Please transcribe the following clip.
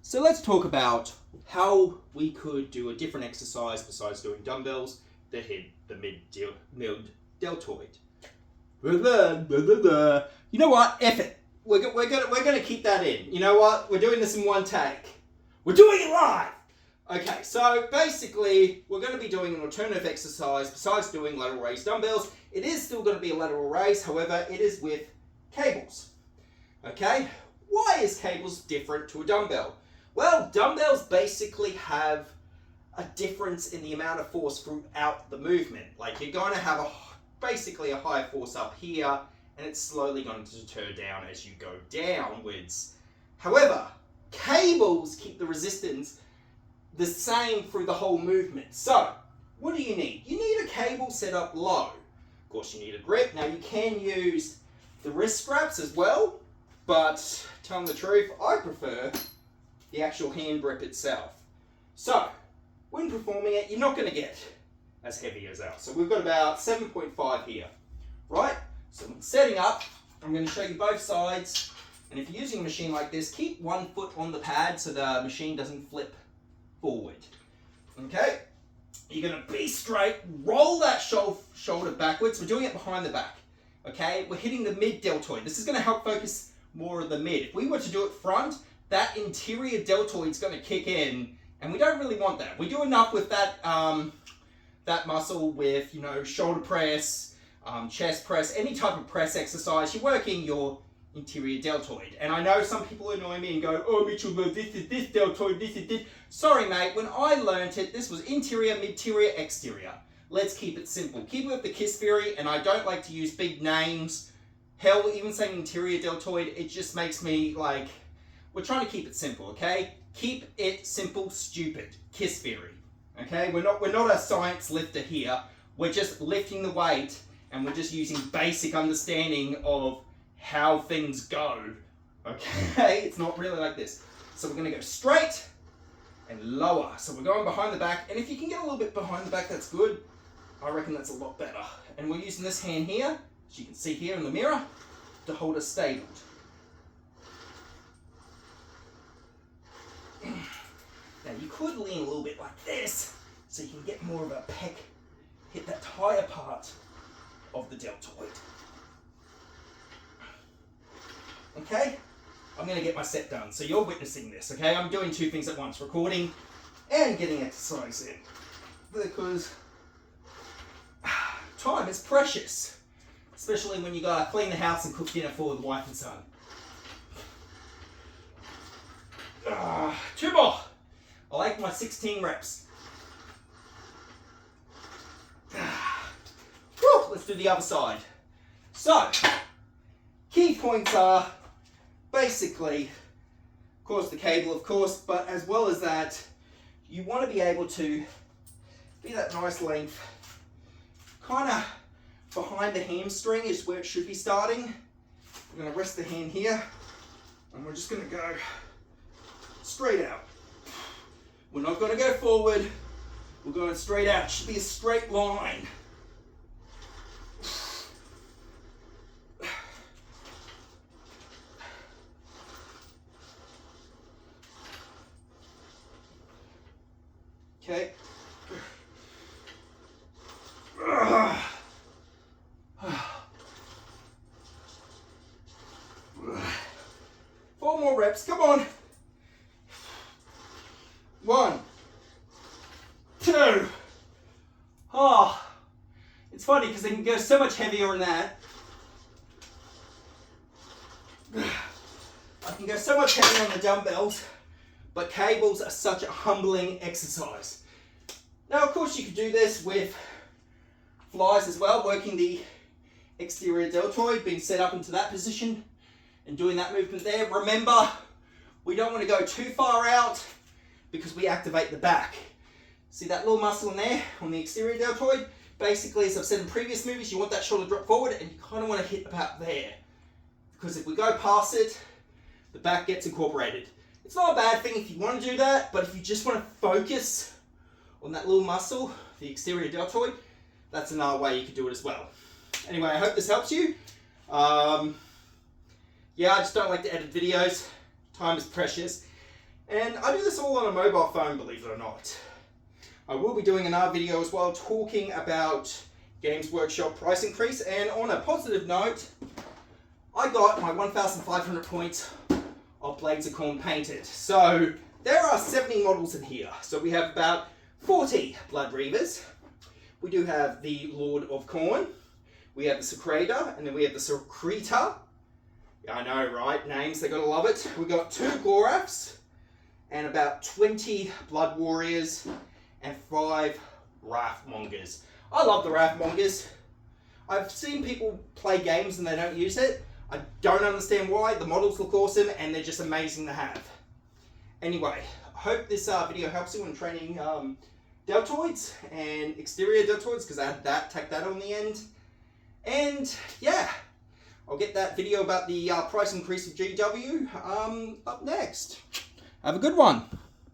So let's talk about how we could do a different exercise besides doing dumbbells that hit the mid deltoid. You know what? F it. We're gonna keep that in. You know what? We're doing this in one take. We're doing it live. Okay, so basically we're going to be doing an alternative exercise besides doing lateral raise dumbbells. It is still going to be a lateral raise, however, it is with cables. Okay, why is cables different to a dumbbell? Well, dumbbells basically have a difference in the amount of force throughout the movement. Like you're going to have basically a higher force up here, and it's slowly going to deter down as you go downwards. However, cables keep the resistance the same through the whole movement. So, what do you need? You need a cable set up low. Of course, you need a grip. Now, you can use the wrist straps as well, but telling the truth, I prefer the actual hand grip itself. So, when performing it, you're not going to get as heavy as ours. So, we've got about 7.5 here, right? So, when setting up, I'm going to show you both sides. And if you're using a machine like this, keep one foot on the pad so the machine doesn't flip forward. Okay? You're going to be straight, roll that shoulder backwards. We're doing it behind the back. Okay? We're hitting the mid deltoid. This is going to help focus more of the mid. If we were to do it front, that interior deltoid is going to kick in, and we don't really want that. We do enough with that that muscle with, you know, shoulder press, chest press, any type of press exercise. You're working your interior deltoid. And I know some people annoy me and go, oh Mitchell, this is this deltoid, this is this. Sorry mate, when I learnt it, this was interior, midterior, exterior. Let's keep it simple. Keep it with the KISS theory, and I don't like to use big names. Hell, even saying interior deltoid, it just makes me like, we're trying to keep it simple, okay? Keep it simple, stupid. KISS theory, okay? We're not a science lifter here. We're just lifting the weight, and we're just using basic understanding of how things go, okay? It's not really like this. So we're going to go straight and lower. So we're going behind the back, and if you can get a little bit behind the back, that's good. I reckon that's a lot better. And we're using this hand here, as you can see here in the mirror, to hold us stabled. Now you could lean a little bit like this, so you can get more of a pec, hit that higher part of the deltoid. Okay, I'm going to get my set done, so you're witnessing this, okay? I'm doing two things at once, recording and getting exercise in, because time is precious, especially when you got to clean the house and cook dinner for the wife and son. Two more. I like my 16 reps. Whew, let's do the other side. So, key points are basically, of course, the cable, of course, but as well as that, you want to be able to be that nice length, kind of behind the hamstring is where it should be starting. We're going to rest the hand here, and we're just going to go straight out. We're not going to go forward, we're going straight out. It should be a straight line. Okay. 4 more reps, come on. 1, 2. Oh, it's funny because they can go so much heavier than that. I can go so much heavier on the dumbbells, but cables are such a humbling exercise. Now, of course, you could do this with flies as well, working the exterior deltoid, being set up into that position and doing that movement there. Remember, we don't want to go too far out because we activate the back. See that little muscle in there on the exterior deltoid? Basically, as I've said in previous movies, you want that shoulder drop forward and you kind of want to hit about there. Because if we go past it, the back gets incorporated. It's not a bad thing if you want to do that, but if you just want to focus on that little muscle, the exterior deltoid, that's another way you could do it as well. Anyway, I hope this helps you. Yeah, I just don't like to edit videos. Time is precious. And I do this all on a mobile phone, believe it or not. I will be doing another video as well talking about Games Workshop price increase. And on a positive note, I got my 1,500 points of Blades of Corn painted. So there are 70 models in here. So we have about 40 Blood Reavers. We do have the Lord of Corn. We have the Secretor, and then we have the Secretor. Yeah, I know, right? Names, they gotta love it. We got 2 Goraths, and about 20 Blood Warriors, and 5 Wrathmongers. I love the Wrathmongers. I've seen people play games and they don't use it. I don't understand why. The models look awesome and they're just amazing to have. Anyway, I hope this video helps you in training deltoids and exterior deltoids, because I had that, tack that on the end. And yeah, I'll get that video about the price increase of GW up next. Have a good one.